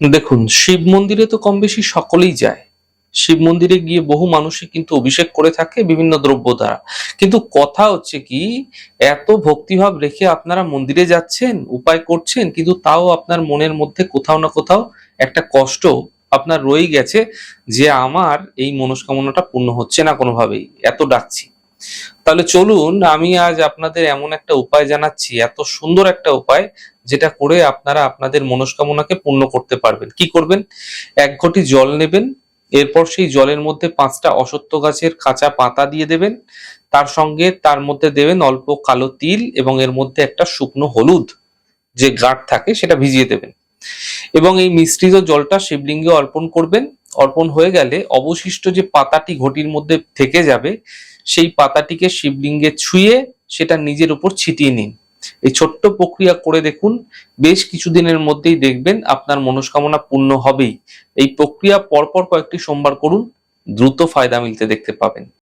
দেখুন, শিব মন্দিরে তো কম বেশি সকলেই যায়। শিব মন্দিরে গিয়ে বহু মানুষই কিন্তু অভিষেক করে থাকে বিভিন্ন দ্রব্য দ্বারা। কিন্তু কথা হচ্ছে কি, এত ভক্তিভাব রেখে আপনারা মন্দিরে যাচ্ছেন, উপায় করছেন, কিন্তু তাও আপনার মনের মধ্যে কোথাও না কোথাও একটা কষ্ট আপনার রয়েই গেছে যে আমার এই মনস্কামনাটা পূর্ণ হচ্ছে না কোনোভাবেই, এত ডাকছি। তাহলে চলুন, আমি আজ আপনাদের এমন একটা উপায় জানাচ্ছি, এত সুন্দর একটা উপায়, যেটা করে আপনারা আপনাদের মনস্কামনাকে পূর্ণ করতে পারবেন। কি করবেন? এক ঘটি জল নেবেন, এরপর সেই জলের মধ্যে 5টা অশ্বত্থ গাছের কাঁচা পাতা দিয়ে দেবেন, তার সঙ্গে তার মধ্যে দেবেন অল্প কালো তিল এবং এর মধ্যে একটা শুকনো হলুদ যে গাঁট থাকে সেটা ভিজিয়ে দেবেন, এবং এই মিশ্রিত জলটা শিবলিঙ্গে অর্পণ করবেন। অর্পণ হয়ে গেলে অবশিষ্ট যে পাতাটি ঘটির মধ্যে থেকে যাবে, সেই পাতাটিকে শিবলিঙ্গে ছুঁয়ে সেটা নিজের উপর ছিটিয়ে নিন। এই ছোট্ট প্রক্রিয়া করে দেখুন, বেশ কিছুদিনের মধ্যেই দেখবেন আপনার মনস্কামনা পূর্ণ হবেই। এই প্রক্রিয়া পরপর কয়েকটি সোমবার করুন, দ্রুত ফায়দা মিলতে দেখতে পাবেন।